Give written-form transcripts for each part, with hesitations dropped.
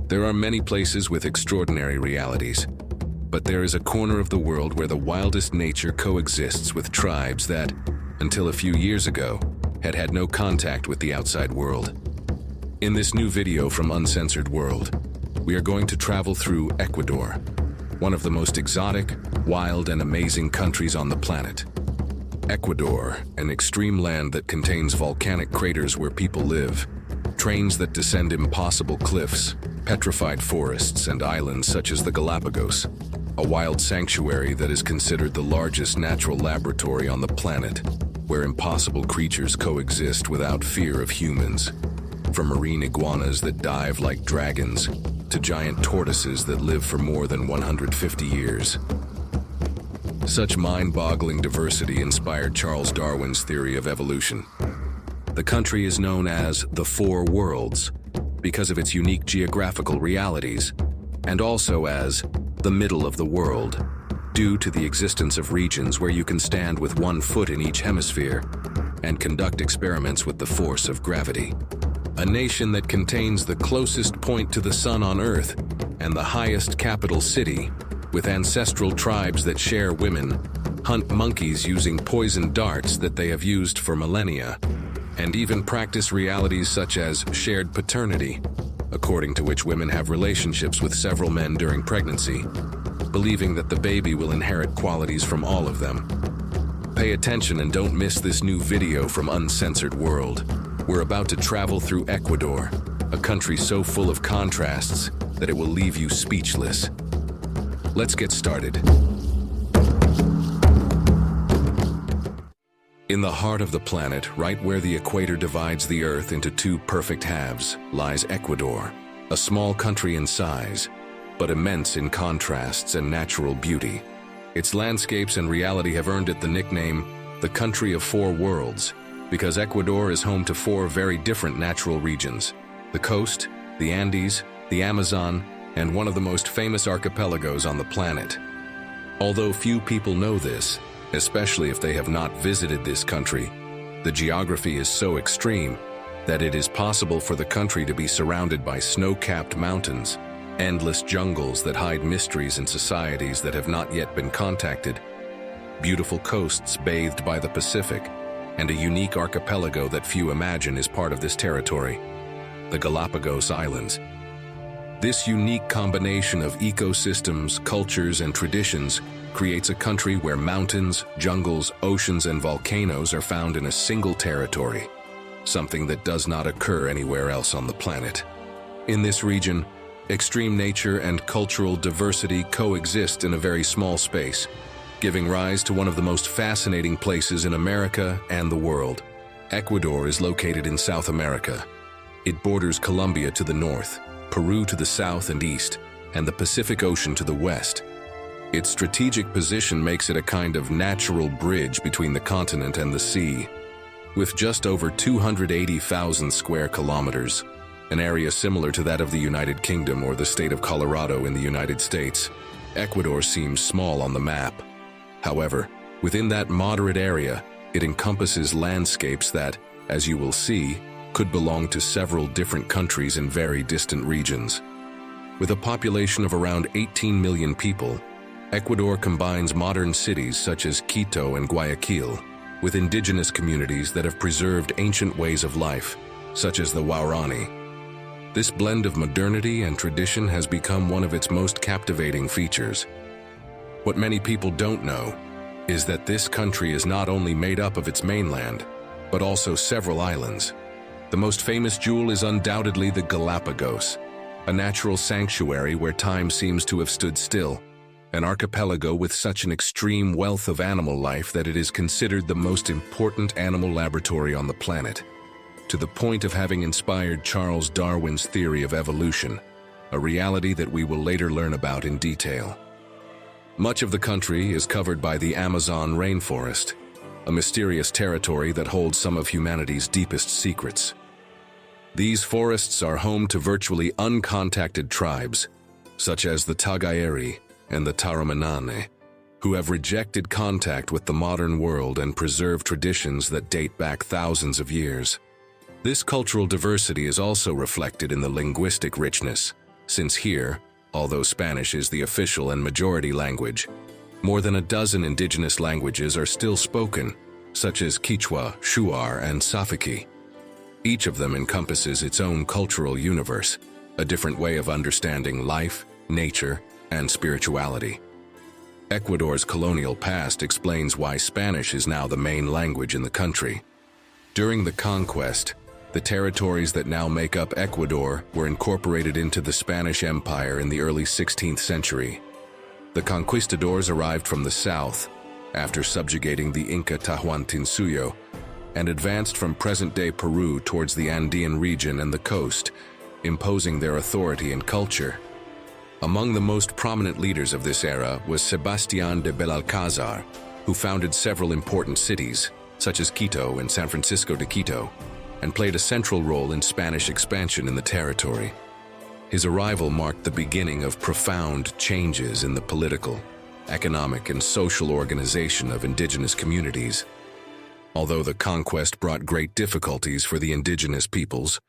There are many places with extraordinary realities, but there is a corner of the world where the wildest nature coexists with tribes that, until a few years ago, had no contact with the outside world. In this new video from Uncensored World, we are going to travel through Ecuador, one of the most exotic, wild, and amazing countries on the planet. Ecuador, an extreme land that contains volcanic craters where people live, trains that descend impossible cliffs, petrified forests, and islands such as the Galapagos, a wild sanctuary that is considered the largest natural laboratory on the planet, where impossible creatures coexist without fear of humans. From marine iguanas that dive like dragons, to giant tortoises that live for more than 150 years. Such mind-boggling diversity inspired Charles Darwin's theory of evolution. The country is known as the Four Worlds because of its unique geographical realities, and also as the middle of the world, due to the existence of regions where you can stand with one foot in each hemisphere and conduct experiments with the force of gravity. A nation that contains the closest point to the sun on Earth and the highest capital city, with ancestral tribes that share women, hunt monkeys using poison darts that they have used for millennia, and even practice realities such as shared paternity, according to which women have relationships with several men during pregnancy, believing that the baby will inherit qualities from all of them. Pay attention and don't miss this new video from Uncensored World. We're about to travel through Ecuador, a country so full of contrasts that it will leave you speechless. Let's get started. In the heart of the planet, right where the equator divides the Earth into two perfect halves, lies Ecuador, a small country in size, but immense in contrasts and natural beauty. Its landscapes and reality have earned it the nickname, the Country of Four Worlds, because Ecuador is home to four very different natural regions: the coast, the Andes, the Amazon, and one of the most famous archipelagos on the planet. Although few people know this, especially if they have not visited this country, the geography is so extreme that it is possible for the country to be surrounded by snow-capped mountains, endless jungles that hide mysteries and societies that have not yet been contacted, beautiful coasts bathed by the Pacific, and a unique archipelago that few imagine is part of this territory, the Galápagos Islands. This unique combination of ecosystems, cultures, and traditions creates a country where mountains, jungles, oceans, and volcanoes are found in a single territory, something that does not occur anywhere else on the planet. In this region, extreme nature and cultural diversity coexist in a very small space, giving rise to one of the most fascinating places in America and the world. Ecuador is located in South America. It borders Colombia to the north, Peru to the south and east, and the Pacific Ocean to the west. Its strategic position makes it a kind of natural bridge between the continent and the sea. With just over 280,000 square kilometers, an area similar to that of the United Kingdom or the state of Colorado in the United States, Ecuador seems small on the map. However, within that moderate area, it encompasses landscapes that, as you will see, could belong to several different countries in very distant regions. With a population of around 18 million people, Ecuador combines modern cities such as Quito and Guayaquil with indigenous communities that have preserved ancient ways of life, such as the Waorani. This blend of modernity and tradition has become one of its most captivating features. What many people don't know is that this country is not only made up of its mainland, but also several islands. The most famous jewel is undoubtedly the Galapagos, a natural sanctuary where time seems to have stood still, an archipelago with such an extreme wealth of animal life that it is considered the most important animal laboratory on the planet, to the point of having inspired Charles Darwin's theory of evolution, a reality that we will later learn about in detail. Much of the country is covered by the Amazon rainforest, a mysterious territory that holds some of humanity's deepest secrets. These forests are home to virtually uncontacted tribes, such as the Tagayeri and the Taramanane, who have rejected contact with the modern world and preserve traditions that date back thousands of years. This cultural diversity is also reflected in the linguistic richness, since here, although Spanish is the official and majority language, more than a dozen indigenous languages are still spoken, such as Quechua, Shuar, and Safiki. Each of them encompasses its own cultural universe, a different way of understanding life, nature, and spirituality. Ecuador's colonial past explains why Spanish is now the main language in the country. During the conquest, the territories that now make up Ecuador were incorporated into the Spanish Empire in the early 16th century. The conquistadors arrived from the south, after subjugating the Inca Tahuantinsuyo, and advanced from present-day Peru towards the Andean region and the coast, imposing their authority and culture. Among the most prominent leaders of this era was Sebastián de Belalcázar, who founded several important cities, such as Quito and San Francisco de Quito, and played a central role in Spanish expansion in the territory. His arrival marked the beginning of profound changes in the political, economic, and social organization of indigenous communities. Although the conquest brought great difficulties for the indigenous peoples,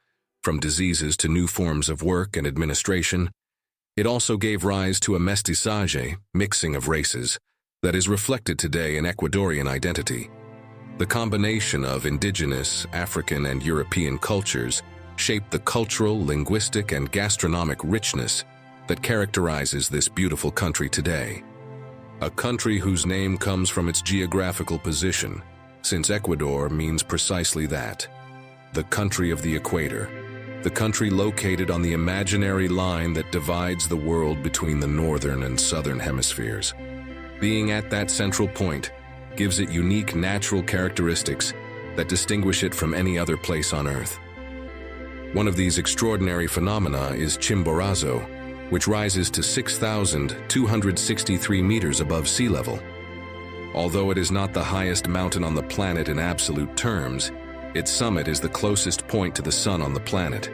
from diseases to new forms of work and administration, it also gave rise to a mestizaje, mixing of races, that is reflected today in Ecuadorian identity. The combination of indigenous, African, and European cultures shaped the cultural, linguistic, and gastronomic richness that characterizes this beautiful country today. A country whose name comes from its geographical position, since Ecuador means precisely that, the country of the equator, the country located on the imaginary line that divides the world between the northern and southern hemispheres. Being at that central point gives it unique natural characteristics that distinguish it from any other place on Earth. One of these extraordinary phenomena is Chimborazo, which rises to 6,263 meters above sea level. Although it is not the highest mountain on the planet in absolute terms, its summit is the closest point to the sun on the planet.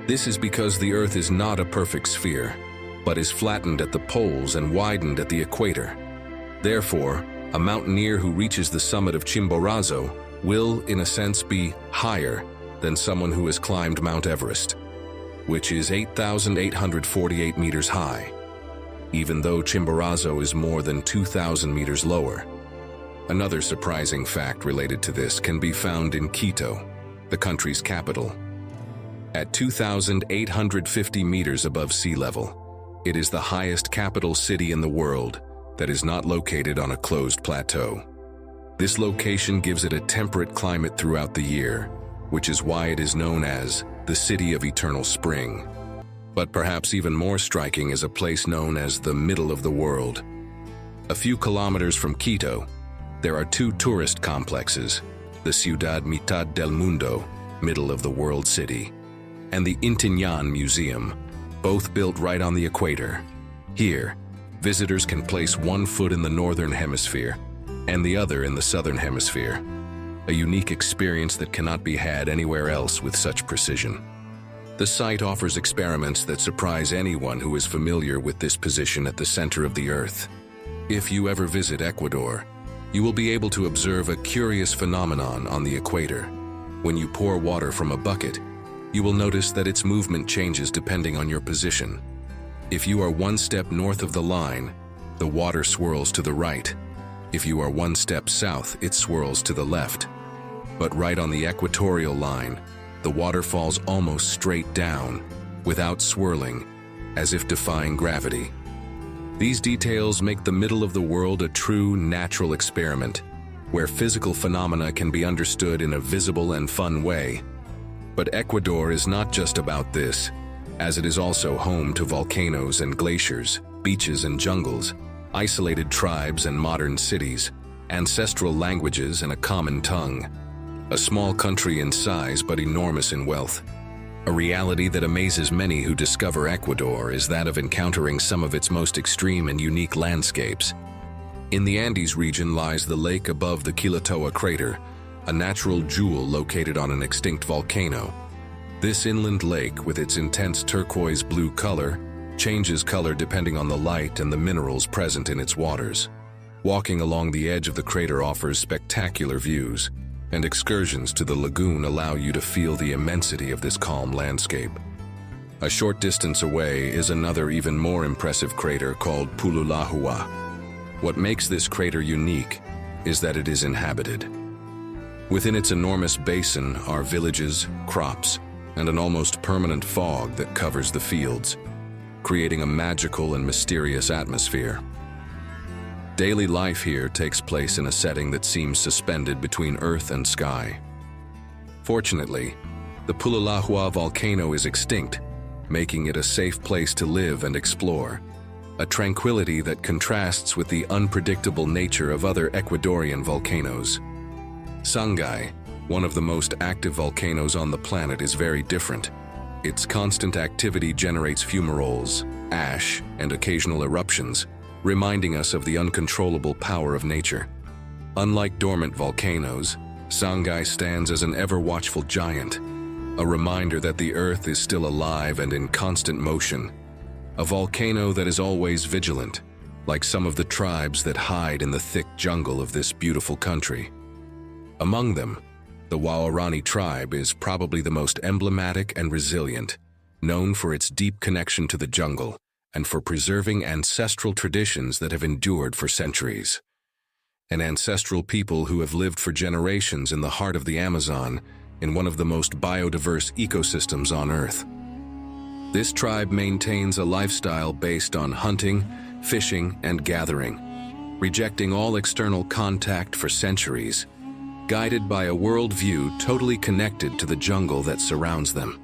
This is because the Earth is not a perfect sphere, but is flattened at the poles and widened at the equator. Therefore, a mountaineer who reaches the summit of Chimborazo will, in a sense, be higher than someone who has climbed Mount Everest, which is 8,848 meters high, even though Chimborazo is more than 2,000 meters lower. Another surprising fact related to this can be found in Quito, the country's capital. At 2,850 meters above sea level, it is the highest capital city in the world that is not located on a closed plateau. This location gives it a temperate climate throughout the year, which is why it is known as the City of Eternal Spring. But perhaps even more striking is a place known as the middle of the world. A few kilometers from Quito, there are two tourist complexes, the Ciudad Mitad del Mundo, middle of the world city, and the Intiñán Museum, both built right on the equator. Here, visitors can place one foot in the northern hemisphere and the other in the southern hemisphere, a unique experience that cannot be had anywhere else with such precision. The site offers experiments that surprise anyone who is familiar with this position at the center of the Earth. If you ever visit Ecuador, you will be able to observe a curious phenomenon on the equator. When you pour water from a bucket, you will notice that its movement changes depending on your position. If you are one step north of the line, the water swirls to the right. If you are one step south, it swirls to the left. But right on the equatorial line, the water falls almost straight down, without swirling, as if defying gravity. These details make the middle of the world a true natural experiment, where physical phenomena can be understood in a visible and fun way. But Ecuador is not just about this, as it is also home to volcanoes and glaciers, beaches and jungles, isolated tribes and modern cities, ancestral languages and a common tongue. A small country in size but enormous in wealth. A reality that amazes many who discover Ecuador is that of encountering some of its most extreme and unique landscapes. In the Andes region lies the lake above the Quilatoa crater, a natural jewel located on an extinct volcano. This inland lake, with its intense turquoise blue color, changes color depending on the light and the minerals present in its waters. Walking along the edge of the crater offers spectacular views, and excursions to the lagoon allow you to feel the immensity of this calm landscape. A short distance away is another even more impressive crater called Pululahua. What makes this crater unique is that it is inhabited. Within its enormous basin are villages, crops, and an almost permanent fog that covers the fields, creating a magical and mysterious atmosphere. Daily life here takes place in a setting that seems suspended between earth and sky. Fortunately, the Pululahua volcano is extinct, making it a safe place to live and explore, a tranquility that contrasts with the unpredictable nature of other Ecuadorian volcanoes. Sangay, one of the most active volcanoes on the planet, is very different. Its constant activity generates fumaroles, ash, and occasional eruptions, reminding us of the uncontrollable power of nature. Unlike dormant volcanoes, Sangay stands as an ever-watchful giant, a reminder that the Earth is still alive and in constant motion. A volcano that is always vigilant, like some of the tribes that hide in the thick jungle of this beautiful country. Among them, the Waorani tribe is probably the most emblematic and resilient, known for its deep connection to the jungle and for preserving ancestral traditions that have endured for centuries. An ancestral people who have lived for generations in the heart of the Amazon, in one of the most biodiverse ecosystems on Earth. This tribe maintains a lifestyle based on hunting, fishing, and gathering, rejecting all external contact for centuries, guided by a worldview totally connected to the jungle that surrounds them.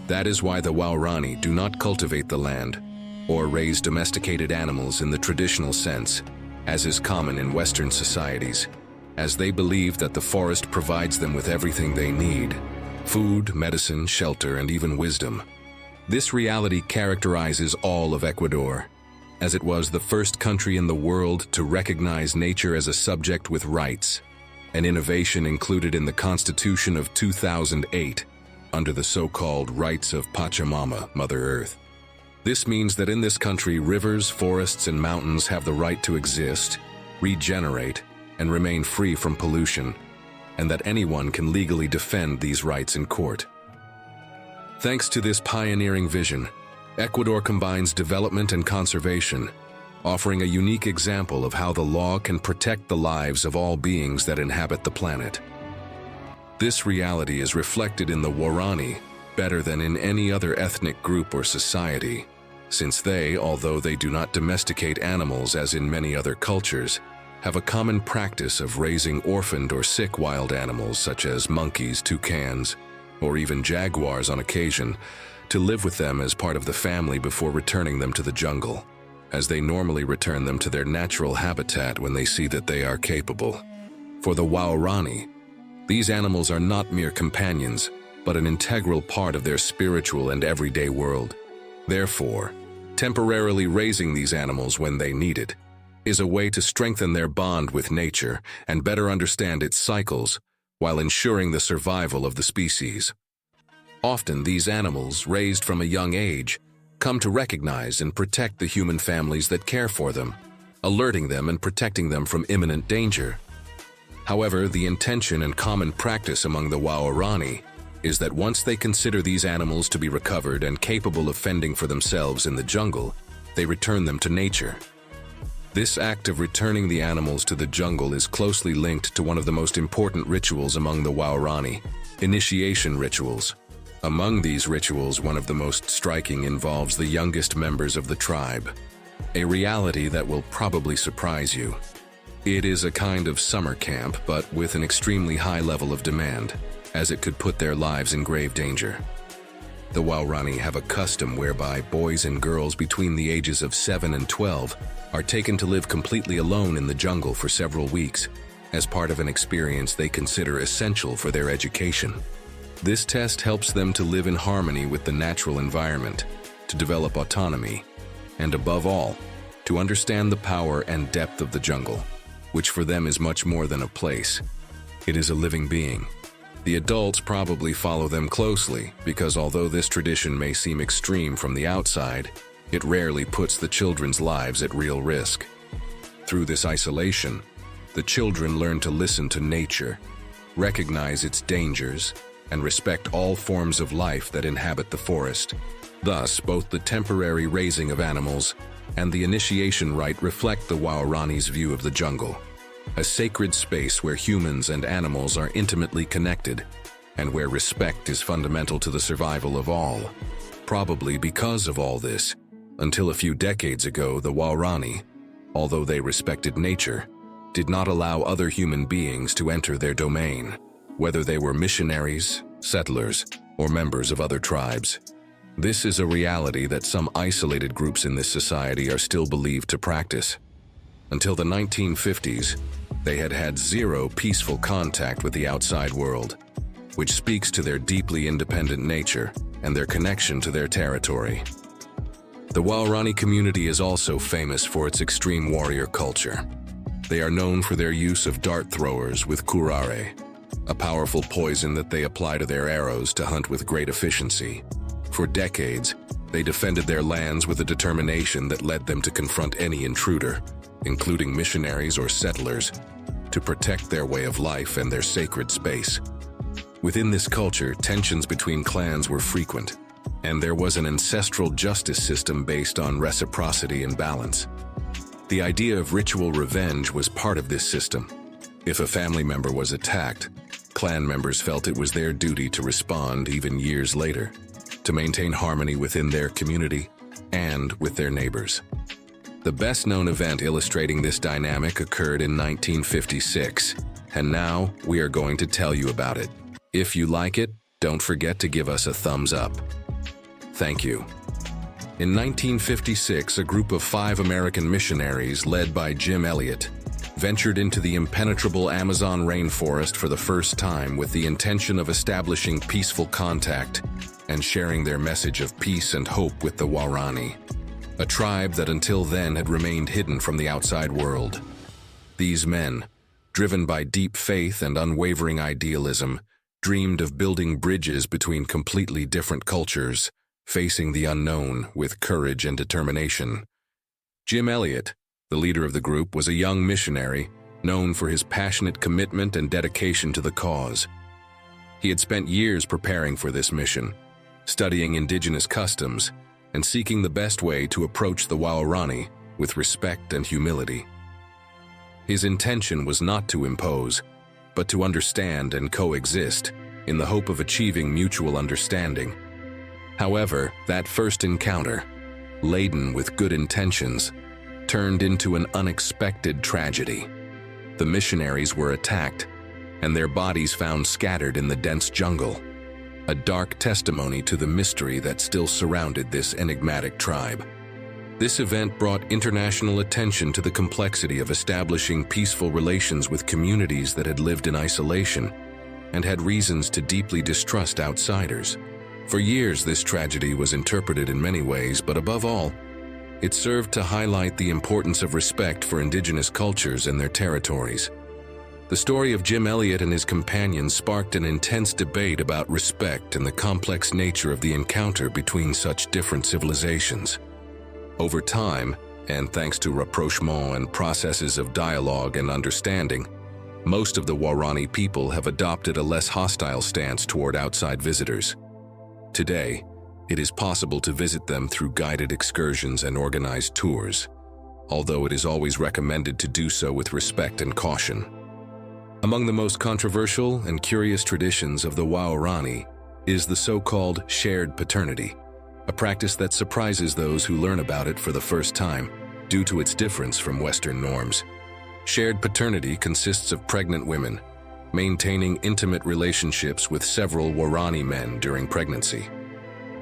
That is why the Waorani do not cultivate the land or raise domesticated animals in the traditional sense, as is common in Western societies, as they believe that the forest provides them with everything they need: food, medicine, shelter, and even wisdom. This reality characterizes all of Ecuador, as it was the first country in the world to recognize nature as a subject with rights, an innovation included in the Constitution of 2008 under the so-called rights of Pachamama, Mother Earth. This means that in this country, rivers, forests, and mountains have the right to exist, regenerate, and remain free from pollution, and that anyone can legally defend these rights in court. Thanks to this pioneering vision, Ecuador combines development and conservation, offering a unique example of how the law can protect the lives of all beings that inhabit the planet. This reality is reflected in the Waorani better than in any other ethnic group or society, since they, although they do not domesticate animals as in many other cultures, have a common practice of raising orphaned or sick wild animals such as monkeys, toucans, or even jaguars on occasion, to live with them as part of the family before returning them to the jungle, as they normally return them to their natural habitat when they see that they are capable. For the Waorani, these animals are not mere companions, but an integral part of their spiritual and everyday world. Therefore, temporarily raising these animals when they need it is a way to strengthen their bond with nature and better understand its cycles while ensuring the survival of the species. Often these animals, raised from a young age, come to recognize and protect the human families that care for them, alerting them and protecting them from imminent danger. However, the intention and common practice among the Waorani is that once they consider these animals to be recovered and capable of fending for themselves in the jungle, they return them to nature. This act of returning the animals to the jungle is closely linked to one of the most important rituals among the Waorani: initiation rituals. Among these rituals, one of the most striking involves the youngest members of the tribe, a reality that will probably surprise you. It is a kind of summer camp, but with an extremely high level of demand, as it could put their lives in grave danger. The Waorani have a custom whereby boys and girls between the ages of 7 and 12 are taken to live completely alone in the jungle for several weeks, as part of an experience they consider essential for their education. This test helps them to live in harmony with the natural environment, to develop autonomy, and above all, to understand the power and depth of the jungle, which for them is much more than a place. It is a living being. The adults probably follow them closely because although this tradition may seem extreme from the outside, it rarely puts the children's lives at real risk. Through this isolation, the children learn to listen to nature, recognize its dangers, and respect all forms of life that inhabit the forest. Thus, both the temporary raising of animals and the initiation rite reflect the Waorani's view of the jungle, a sacred space where humans and animals are intimately connected and where respect is fundamental to the survival of all. Probably because of all this, until a few decades ago, the Waorani, although they respected nature, did not allow other human beings to enter their domain, whether they were missionaries, settlers, or members of other tribes. This is a reality that some isolated groups in this society are still believed to practice. Until the 1950s, they had had zero peaceful contact with the outside world, which speaks to their deeply independent nature and their connection to their territory. The Waorani community is also famous for its extreme warrior culture. They are known for their use of dart throwers with curare, a powerful poison that they apply to their arrows to hunt with great efficiency. For decades, they defended their lands with a determination that led them to confront any intruder, including missionaries or settlers, to protect their way of life and their sacred space. Within this culture, tensions between clans were frequent, and there was an ancestral justice system based on reciprocity and balance. The idea of ritual revenge was part of this system. If a family member was attacked, clan members felt it was their duty to respond even years later, to maintain harmony within their community and with their neighbors. The best-known event illustrating this dynamic occurred in 1956, and now we are going to tell you about it. If you like it, don't forget to give us a thumbs up. Thank you. In 1956, a group of 5 American missionaries led by Jim Elliot ventured into the impenetrable Amazon rainforest for the first time with the intention of establishing peaceful contact and sharing their message of peace and hope with the Waorani, a tribe that until then had remained hidden from the outside world. These men, driven by deep faith and unwavering idealism, dreamed of building bridges between completely different cultures, facing the unknown with courage and determination. Jim Elliot, the leader of the group, was a young missionary known for his passionate commitment and dedication to the cause. He had spent years preparing for this mission, studying indigenous customs and seeking the best way to approach the Waorani with respect and humility. His intention was not to impose, but to understand and coexist in the hope of achieving mutual understanding. However, that first encounter, laden with good intentions, turned into an unexpected tragedy. The missionaries were attacked, and their bodies found scattered in the dense jungle, a dark testimony to the mystery that still surrounded this enigmatic tribe. This event brought international attention to the complexity of establishing peaceful relations with communities that had lived in isolation and had reasons to deeply distrust outsiders. For years, this tragedy was interpreted in many ways, but above all, it served to highlight the importance of respect for indigenous cultures and their territories. The story of Jim Elliot and his companions sparked an intense debate about respect and the complex nature of the encounter between such different civilizations. Over time, and thanks to rapprochement and processes of dialogue and understanding, most of the Waorani people have adopted a less hostile stance toward outside visitors. Today, it is possible to visit them through guided excursions and organized tours, although it is always recommended to do so with respect and caution. Among the most controversial and curious traditions of the Waorani is the so-called shared paternity, a practice that surprises those who learn about it for the first time due to its difference from Western norms. Shared paternity consists of pregnant women maintaining intimate relationships with several Waorani men during pregnancy.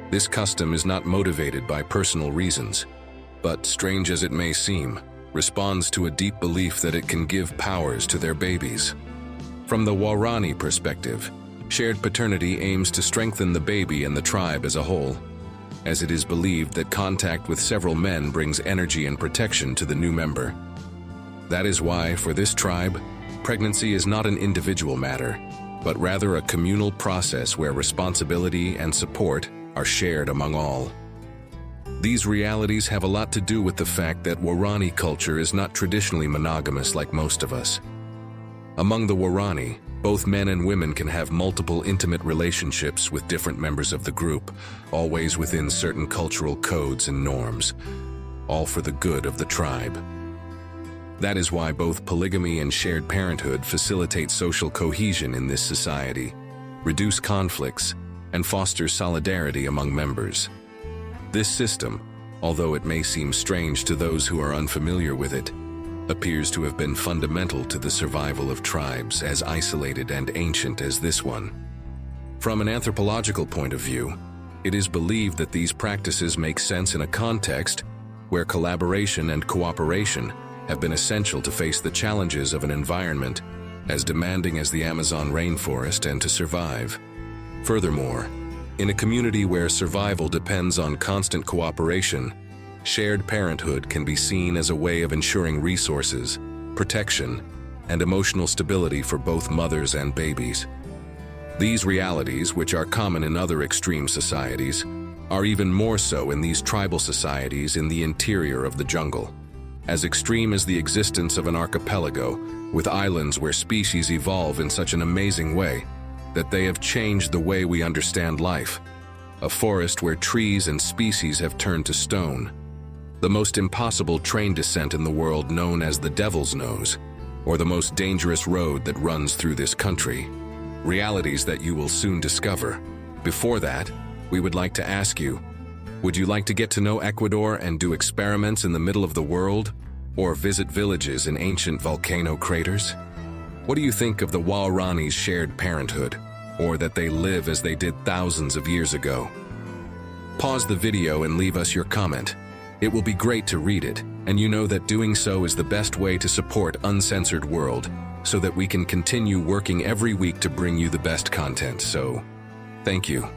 This custom is not motivated by personal reasons, but, strange as it may seem, responds to a deep belief that it can give powers to their babies. From the Waorani perspective, shared paternity aims to strengthen the baby and the tribe as a whole, as it is believed that contact with several men brings energy and protection to the new member. That is why, for this tribe, pregnancy is not an individual matter, but rather a communal process where responsibility and support are shared among all. These realities have a lot to do with the fact that Waorani culture is not traditionally monogamous like most of us. Among the Waorani, Both men and women can have multiple intimate relationships with different members of the group, always within certain cultural codes and norms, all for the good of the tribe. That is why both polygamy and shared parenthood facilitate social cohesion in this society, reduce conflicts, and foster solidarity among members. This system, although it may seem strange to those who are unfamiliar with it, appears to have been fundamental to the survival of tribes as isolated and ancient as this one. From an anthropological point of view, it is believed that these practices make sense in a context where collaboration and cooperation have been essential to face the challenges of an environment as demanding as the Amazon rainforest and to survive. Furthermore, in a community where survival depends on constant cooperation, shared parenthood can be seen as a way of ensuring resources, protection, and emotional stability for both mothers and babies. These realities, which are common in other extreme societies, are even more so in these tribal societies in the interior of the jungle. As extreme as the existence of an archipelago, with islands where species evolve in such an amazing way that they have changed the way we understand life. A forest where trees and species have turned to stone. The most impossible train descent in the world known as the Devil's Nose, or the most dangerous road that runs through this country. Realities that you will soon discover. Before that, we would like to ask you, would you like to get to know Ecuador and do experiments in the middle of the world, or visit villages in ancient volcano craters? What do you think of the Waorani's shared parenthood, or that they live as they did thousands of years ago? Pause the video and leave us your comment. It will be great to read it, and you know that doing so is the best way to support Uncensored World, so that we can continue working every week to bring you the best content. So, thank you.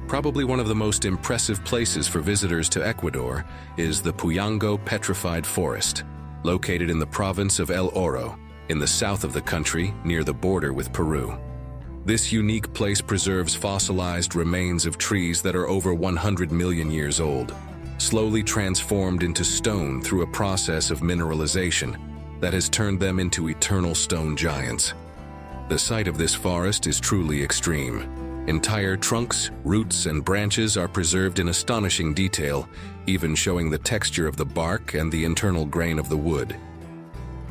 Probably one of the most impressive places for visitors to Ecuador is the Puyango Petrified Forest, located in the province of El Oro, in the south of the country, near the border with Peru. This unique place preserves fossilized remains of trees that are over 100 million years old, slowly transformed into stone through a process of mineralization that has turned them into eternal stone giants. The site of this forest is truly extreme. Entire trunks, roots, and branches are preserved in astonishing detail, even showing the texture of the bark and the internal grain of the wood.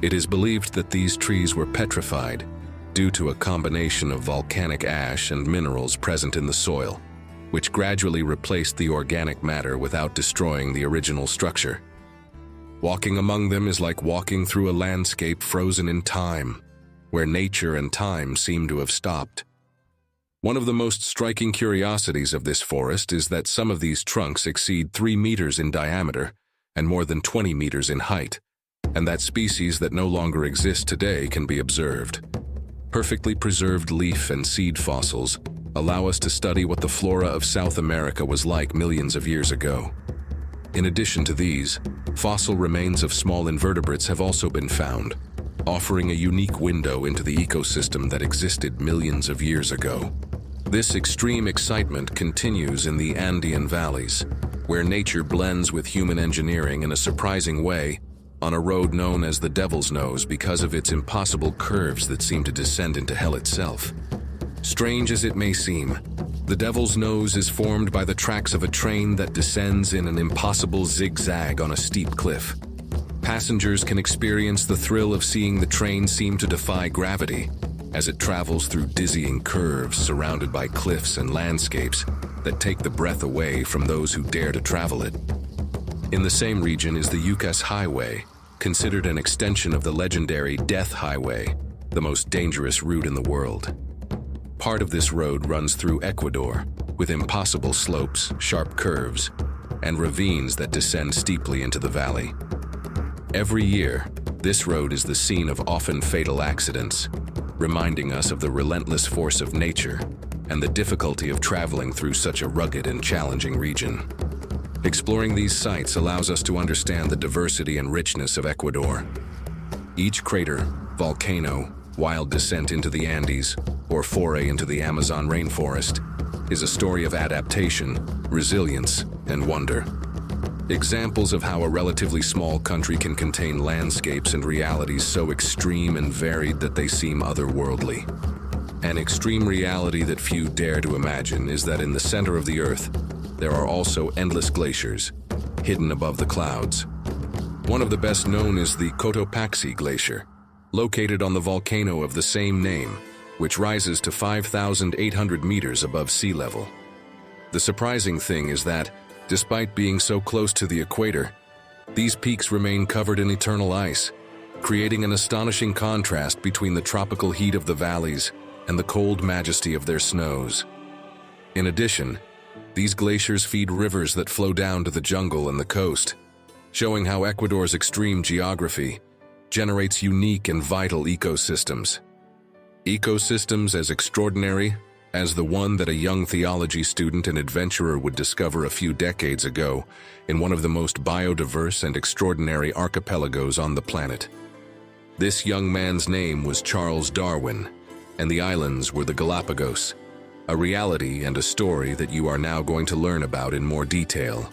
It is believed that these trees were petrified due to a combination of volcanic ash and minerals present in the soil, which gradually replaced the organic matter without destroying the original structure. Walking among them is like walking through a landscape frozen in time, where nature and time seem to have stopped. One of the most striking curiosities of this forest is that some of these trunks exceed 3 meters in diameter and more than 20 meters in height, and that species that no longer exist today can be observed. Perfectly preserved leaf and seed fossils allow us to study what the flora of South America was like millions of years ago. In addition to these, fossil remains of small invertebrates have also been found, offering a unique window into the ecosystem that existed millions of years ago. This extreme excitement continues in the Andean valleys, where nature blends with human engineering in a surprising way on a road known as the Devil's Nose because of its impossible curves that seem to descend into hell itself. Strange as it may seem, the Devil's Nose is formed by the tracks of a train that descends in an impossible zigzag on a steep cliff. Passengers can experience the thrill of seeing the train seem to defy gravity as it travels through dizzying curves surrounded by cliffs and landscapes that take the breath away from those who dare to travel it. In the same region is the Yucas Highway, considered an extension of the legendary Death Highway, the most dangerous route in the world. Part of this road runs through Ecuador, with impossible slopes, sharp curves, and ravines that descend steeply into the valley. Every year, this road is the scene of often fatal accidents, reminding us of the relentless force of nature and the difficulty of traveling through such a rugged and challenging region. Exploring these sites allows us to understand the diversity and richness of Ecuador. Each crater, volcano, wild descent into the Andes, or foray into the Amazon rainforest is a story of adaptation, resilience, and wonder. Examples of how a relatively small country can contain landscapes and realities so extreme and varied that they seem otherworldly. An extreme reality that few dare to imagine is that in the center of the Earth, there are also endless glaciers, hidden above the clouds. One of the best known is the Cotopaxi Glacier, located on the volcano of the same name, which rises to 5,800 meters above sea level. The surprising thing is that, despite being so close to the equator, these peaks remain covered in eternal ice, creating an astonishing contrast between the tropical heat of the valleys and the cold majesty of their snows. In addition, these glaciers feed rivers that flow down to the jungle and the coast, showing how Ecuador's extreme geography generates unique and vital ecosystems. Ecosystems as extraordinary as the one that a young theology student and adventurer would discover a few decades ago in one of the most biodiverse and extraordinary archipelagos on the planet. This young man's name was Charles Darwin, and the islands were the Galapagos, a reality and a story that you are now going to learn about in more detail.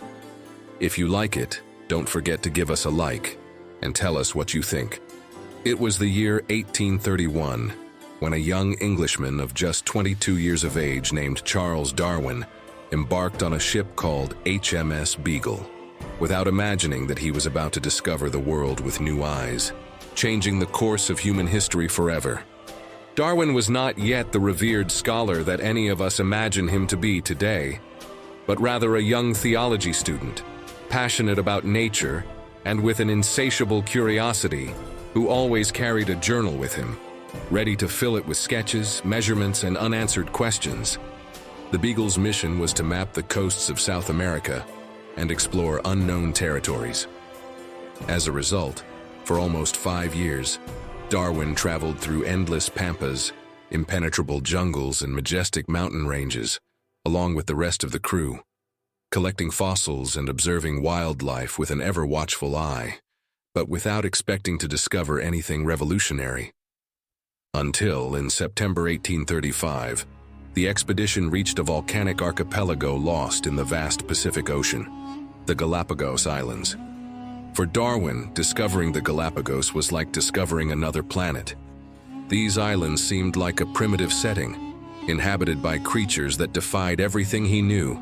If you like it, don't forget to give us a like and tell us what you think. It was the year 1831 when a young Englishman of just 22 years of age named Charles Darwin embarked on a ship called HMS Beagle, without imagining that he was about to discover the world with new eyes, changing the course of human history forever. Darwin was not yet the revered scholar that any of us imagine him to be today, but rather a young theology student, passionate about nature and with an insatiable curiosity, who always carried a journal with him, ready to fill it with sketches, measurements, and unanswered questions. The Beagle's mission was to map the coasts of South America and explore unknown territories. As a result, for almost 5 years, Darwin traveled through endless pampas, impenetrable jungles, and majestic mountain ranges, along with the rest of the crew, collecting fossils and observing wildlife with an ever-watchful eye, but without expecting to discover anything revolutionary. Until, in September 1835, the expedition reached a volcanic archipelago lost in the vast Pacific Ocean, the Galápagos Islands. For Darwin, discovering the Galapagos was like discovering another planet. These islands seemed like a primitive setting, inhabited by creatures that defied everything he knew.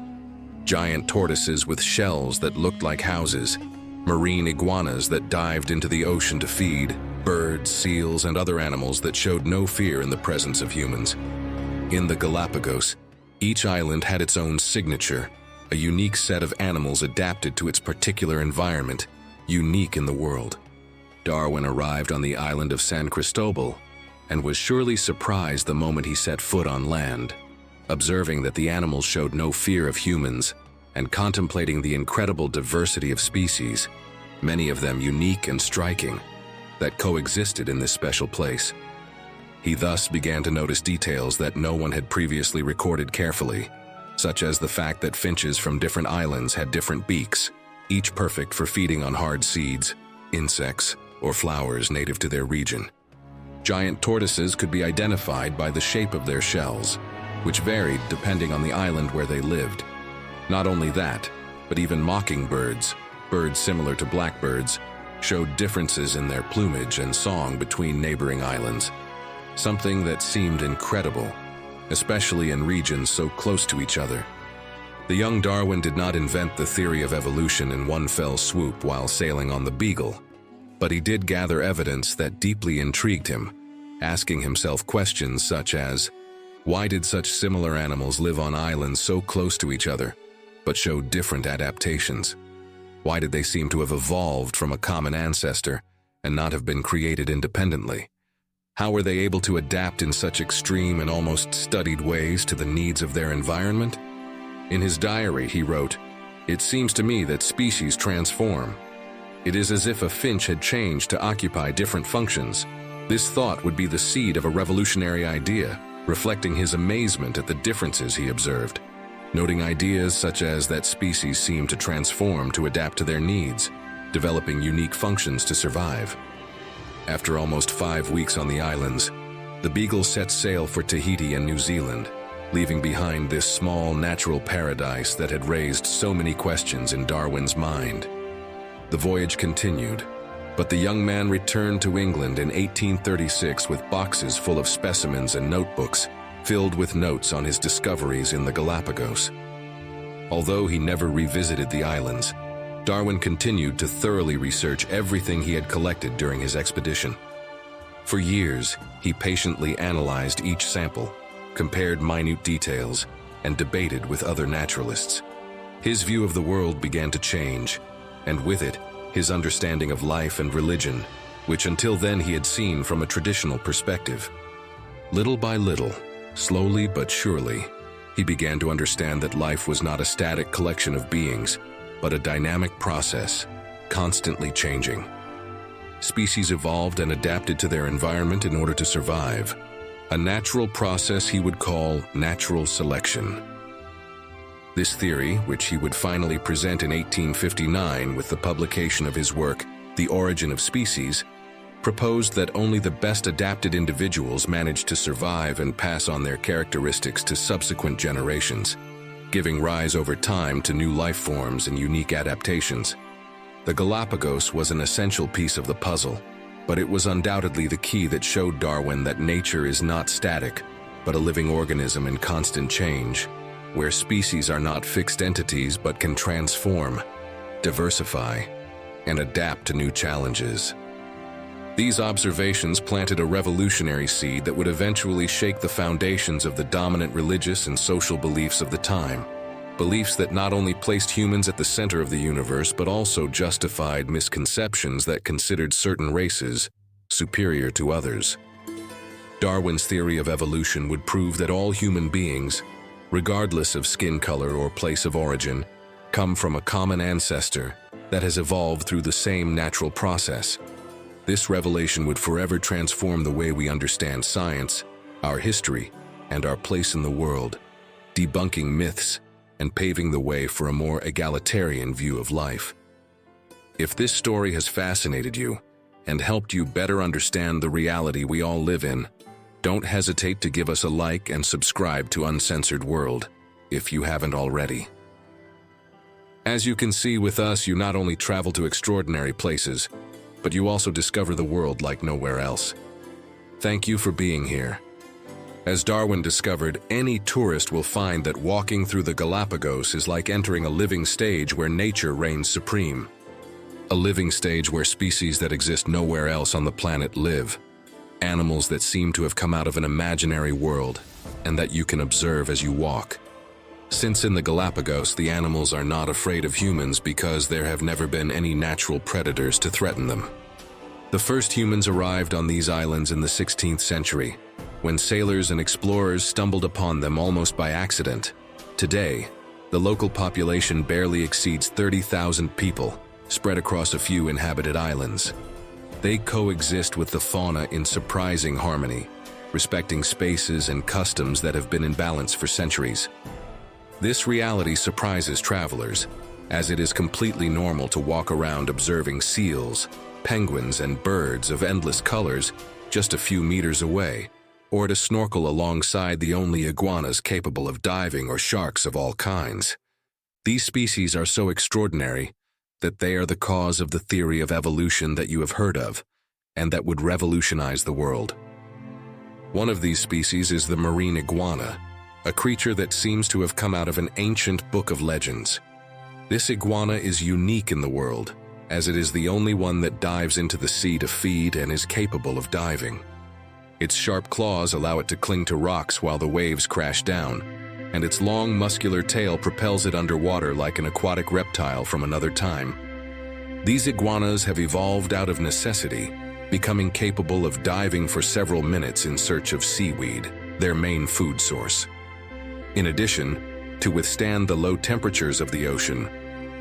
Giant tortoises with shells that looked like houses, marine iguanas that dived into the ocean to feed, birds, seals, and other animals that showed no fear in the presence of humans. In the Galapagos, each island had its own signature, a unique set of animals adapted to its particular environment, unique in the world. Darwin arrived on the island of San Cristobal and was surely surprised the moment he set foot on land, observing that the animals showed no fear of humans and contemplating the incredible diversity of species, many of them unique and striking, that coexisted in this special place. He thus began to notice details that no one had previously recorded carefully, such as the fact that finches from different islands had different beaks, each perfect for feeding on hard seeds, insects, or flowers native to their region. Giant tortoises could be identified by the shape of their shells, which varied depending on the island where they lived. Not only that, but even mockingbirds, birds similar to blackbirds, showed differences in their plumage and song between neighboring islands, something that seemed incredible, especially in regions so close to each other. The young Darwin did not invent the theory of evolution in one fell swoop while sailing on the Beagle, but he did gather evidence that deeply intrigued him, asking himself questions such as, why did such similar animals live on islands so close to each other, but showed different adaptations? Why did they seem to have evolved from a common ancestor and not have been created independently? How were they able to adapt in such extreme and almost studied ways to the needs of their environment? In his diary, he wrote, "It seems to me that species transform. It is as if a finch had changed to occupy different functions. This thought would be the seed of a revolutionary idea, reflecting his amazement at the differences he observed, noting ideas such as that species seem to transform to adapt to their needs, developing unique functions to survive." After almost 5 weeks on the islands, the Beagle set sail for Tahiti and New Zealand, leaving behind this small natural paradise that had raised so many questions in Darwin's mind. The voyage continued, But the young man returned to England in 1836 with boxes full of specimens and notebooks filled with notes on his discoveries in the Galapagos. Although he never revisited the islands, Darwin continued to thoroughly research everything he had collected during his expedition. For years, he patiently analyzed each sample, compared minute details, and debated with other naturalists. His view of the world began to change, and with it, his understanding of life and religion, which until then he had seen from a traditional perspective. Little by little, slowly but surely, he began to understand that life was not a static collection of beings, but a dynamic process, constantly changing. Species evolved and adapted to their environment in order to survive, a natural process he would call natural selection. This theory, which he would finally present in 1859 with the publication of his work, The Origin of Species, proposed that only the best adapted individuals managed to survive and pass on their characteristics to subsequent generations, giving rise over time to new life forms and unique adaptations. The Galapagos was an essential piece of the puzzle, but it was undoubtedly the key that showed Darwin that nature is not static, but a living organism in constant change, where species are not fixed entities but can transform, diversify, and adapt to new challenges. These observations planted a revolutionary seed that would eventually shake the foundations of the dominant religious and social beliefs of the time. Beliefs that not only placed humans at the center of the universe, but also justified misconceptions that considered certain races superior to others. Darwin's theory of evolution would prove that all human beings, regardless of skin color or place of origin, come from a common ancestor that has evolved through the same natural process. This revelation would forever transform the way we understand science, our history, and our place in the world, debunking myths and paving the way for a more egalitarian view of life. If this story has fascinated you and helped you better understand the reality we all live in, don't hesitate to give us a like and subscribe to Uncensored World if you haven't already. As you can see with us, you not only travel to extraordinary places, but you also discover the world like nowhere else. Thank you for being here. As Darwin discovered, any tourist will find that walking through the Galapagos is like entering a living stage where nature reigns supreme. A living stage where species that exist nowhere else on the planet live. Animals that seem to have come out of an imaginary world, and that you can observe as you walk. Since in the Galapagos, the animals are not afraid of humans because there have never been any natural predators to threaten them. The first humans arrived on these islands in the 16th century, when sailors and explorers stumbled upon them almost by accident. Today, the local population barely exceeds 30,000 people, spread across a few inhabited islands. They coexist with the fauna in surprising harmony, respecting spaces and customs that have been in balance for centuries. This reality surprises travelers, as it is completely normal to walk around observing seals, penguins, and birds of endless colors just a few meters away, or to snorkel alongside the only iguanas capable of diving or sharks of all kinds. These species are so extraordinary that they are the cause of the theory of evolution that you have heard of, and that would revolutionize the world. One of these species is the marine iguana, a creature that seems to have come out of an ancient book of legends. This iguana is unique in the world, as it is the only one that dives into the sea to feed and is capable of diving. Its sharp claws allow it to cling to rocks while the waves crash down, and its long muscular tail propels it underwater like an aquatic reptile from another time. These iguanas have evolved out of necessity, becoming capable of diving for several minutes in search of seaweed, their main food source. In addition, to withstand the low temperatures of the ocean,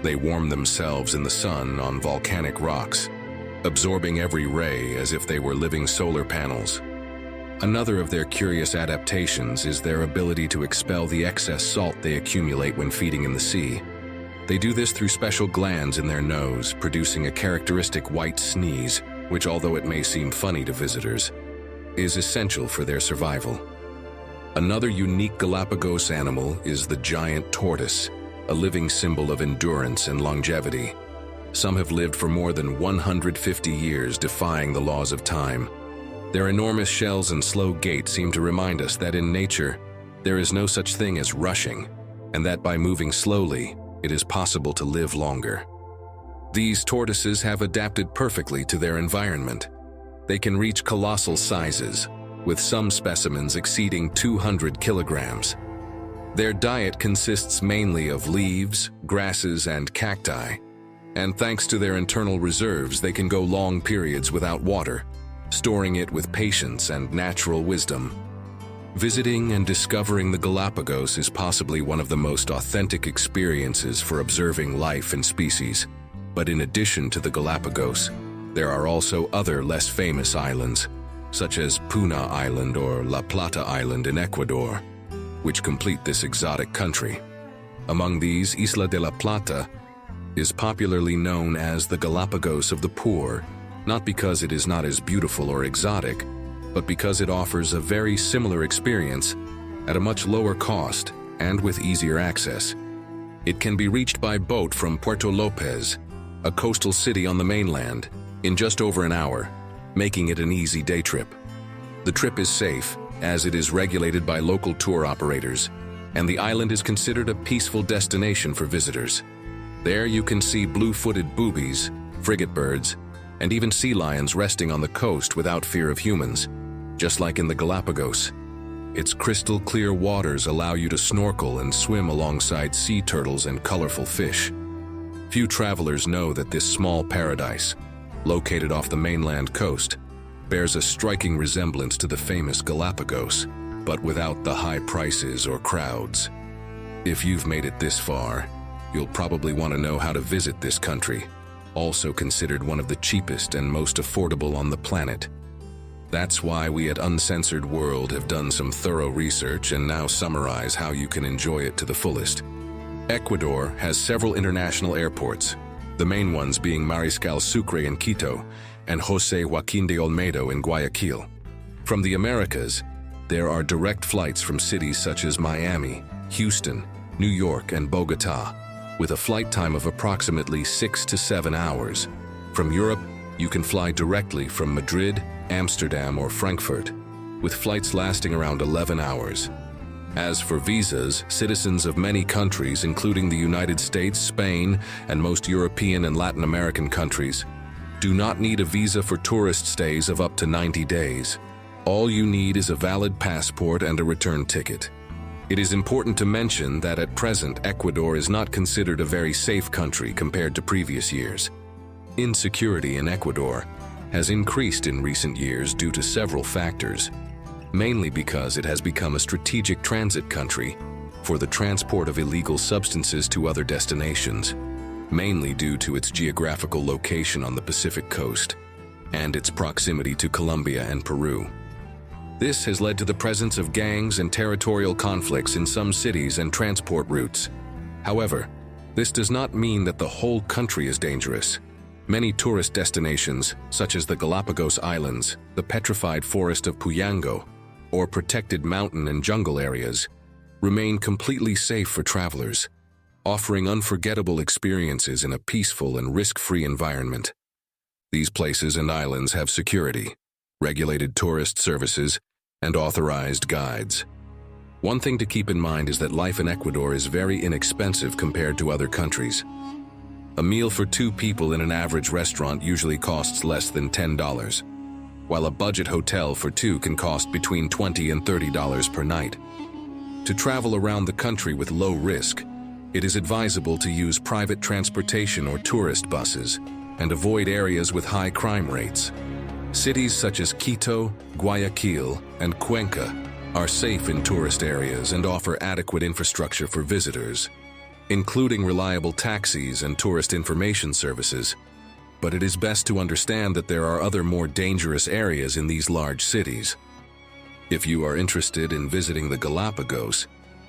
they warm themselves in the sun on volcanic rocks, absorbing every ray as if they were living solar panels. Another of their curious adaptations is their ability to expel the excess salt they accumulate when feeding in the sea. They do this through special glands in their nose, producing a characteristic white sneeze, which, although it may seem funny to visitors, is essential for their survival. Another unique Galapagos animal is the giant tortoise, a living symbol of endurance and longevity. Some have lived for more than 150 years, defying the laws of time. Their enormous shells and slow gait seem to remind us that in nature, there is no such thing as rushing, and that by moving slowly, it is possible to live longer. These tortoises have adapted perfectly to their environment. They can reach colossal sizes, with some specimens exceeding 200 kilograms. Their diet consists mainly of leaves, grasses, and cacti, and thanks to their internal reserves, they can go long periods without water, storing it with patience and natural wisdom. Visiting and discovering the Galapagos is possibly one of the most authentic experiences for observing life and species. But in addition to the Galapagos, there are also other less famous islands, such as Puna Island or La Plata Island in Ecuador, which complete this exotic country. Among these, Isla de la Plata is popularly known as the Galapagos of the poor, not because it is not as beautiful or exotic, but because it offers a very similar experience at a much lower cost and with easier access. It can be reached by boat from Puerto Lopez, a coastal city on the mainland, in just over an hour, making it an easy day trip. The trip is safe, as it is regulated by local tour operators, and the island is considered a peaceful destination for visitors. There you can see blue-footed boobies, frigate birds, and even sea lions resting on the coast without fear of humans, just like in the Galapagos. Its crystal clear waters allow you to snorkel and swim alongside sea turtles and colorful fish. Few travelers know that this small paradise, located off the mainland coast, bears a striking resemblance to the famous Galapagos, but without the high prices or crowds. If you've made it this far, you'll probably want to know how to visit this country, also considered one of the cheapest and most affordable on the planet. That's why we at Uncensored World have done some thorough research and now summarize how you can enjoy it to the fullest. Ecuador has several international airports, the main ones being Mariscal Sucre in Quito and José Joaquín de Olmedo in Guayaquil. From the Americas, there are direct flights from cities such as Miami, Houston, New York, and Bogotá, with a flight time of approximately 6 to 7 hours. From Europe, you can fly directly from Madrid, Amsterdam, or Frankfurt, with flights lasting around 11 hours. As for visas, citizens of many countries, including the United States, Spain, and most European and Latin American countries, do not need a visa for tourist stays of up to 90 days. All you need is a valid passport and a return ticket. It is important to mention that at present, Ecuador is not considered a very safe country compared to previous years. Insecurity in Ecuador has increased in recent years due to several factors, mainly because it has become a strategic transit country for the transport of illegal substances to other destinations, mainly due to its geographical location on the Pacific coast and its proximity to Colombia and Peru. This has led to the presence of gangs and territorial conflicts in some cities and transport routes. However, this does not mean that the whole country is dangerous. Many tourist destinations, such as the Galápagos Islands, the petrified forest of Puyango, or protected mountain and jungle areas, remain completely safe for travelers, offering unforgettable experiences in a peaceful and risk-free environment. These places and islands have security, regulated tourist services, and authorized guides. One thing to keep in mind is that life in Ecuador is very inexpensive compared to other countries. A meal for 2 people in an average restaurant usually costs less than $10, while a budget hotel for 2 can cost between $20 and $30 per night. To travel around the country with low risk, it is advisable to use private transportation or tourist buses and avoid areas with high crime rates. Cities such as Quito, Guayaquil, and Cuenca are safe in tourist areas and offer adequate infrastructure for visitors, including reliable taxis and tourist information services. But it is best to understand that there are other more dangerous areas in these large cities. If you are interested in visiting the Galapagos,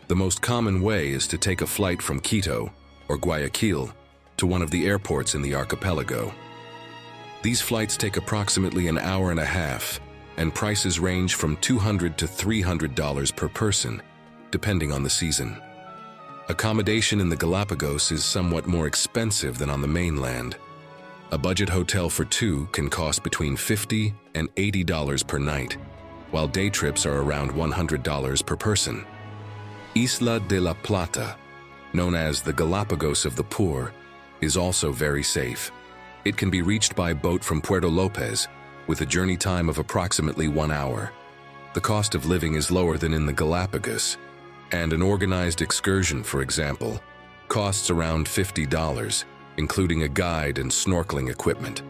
the most common way is to take a flight from Quito or Guayaquil to one of the airports in the archipelago. These flights take approximately an hour and a half, and prices range from $200 to $300 per person, depending on the season. Accommodation in the Galapagos is somewhat more expensive than on the mainland, A budget hotel for two can cost between $50 and $80 per night, while day trips are around $100 per person. Isla de la Plata, known as the Galapagos of the poor, is also very safe. It can be reached by boat from Puerto Lopez, with a journey time of approximately 1 hour. The cost of living is lower than in the Galapagos, and an organized excursion, for example, costs around $50, including a guide and snorkeling equipment.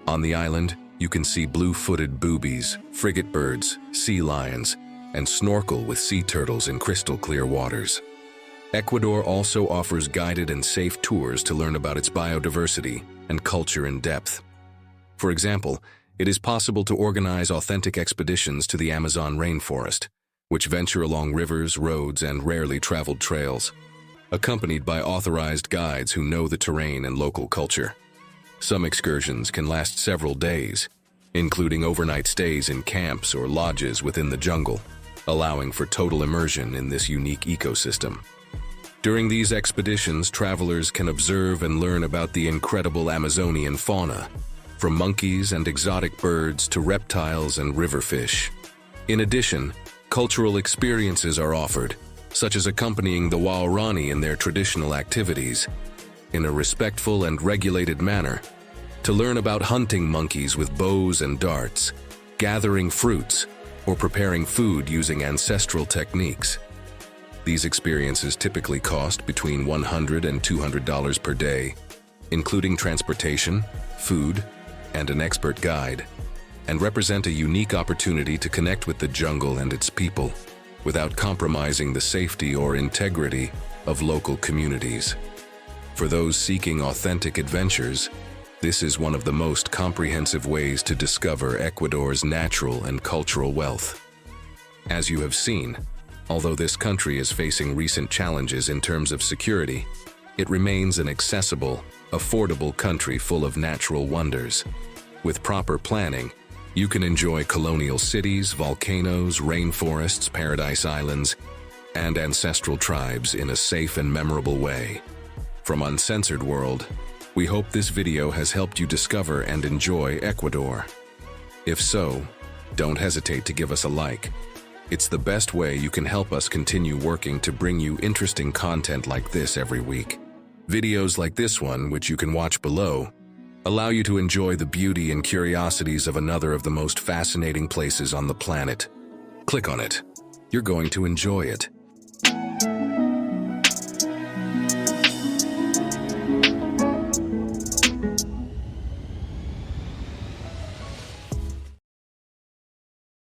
On the island, you can see blue-footed boobies, frigate birds, sea lions, and snorkel with sea turtles in crystal-clear waters. Ecuador also offers guided and safe tours to learn about its biodiversity and culture in depth. For example, it is possible to organize authentic expeditions to the Amazon rainforest, which venture along rivers, roads, and rarely traveled trails, accompanied by authorized guides who know the terrain and local culture. Some excursions can last several days, including overnight stays in camps or lodges within the jungle, allowing for total immersion in this unique ecosystem. During these expeditions, travelers can observe and learn about the incredible Amazonian fauna, from monkeys and exotic birds to reptiles and river fish. In addition, cultural experiences are offered, such as accompanying the Waorani in their traditional activities, in a respectful and regulated manner, to learn about hunting monkeys with bows and darts, gathering fruits, or preparing food using ancestral techniques. These experiences typically cost between $100 and $200 per day, including transportation, food, and an expert guide, and represent a unique opportunity to connect with the jungle and its people without compromising the safety or integrity of local communities. For those seeking authentic adventures, this is one of the most comprehensive ways to discover Ecuador's natural and cultural wealth. As you have seen, although this country is facing recent challenges in terms of security, it remains an accessible, affordable country full of natural wonders. With proper planning, you can enjoy colonial cities, volcanoes, rainforests, paradise islands, and ancestral tribes in a safe and memorable way. From Uncensored World, we hope this video has helped you discover and enjoy Ecuador. If so, don't hesitate to give us a like. It's the best way you can help us continue working to bring you interesting content like this every week. Videos like this one, which you can watch below, allow you to enjoy the beauty and curiosities of another of the most fascinating places on the planet. Click on it. You're going to enjoy it.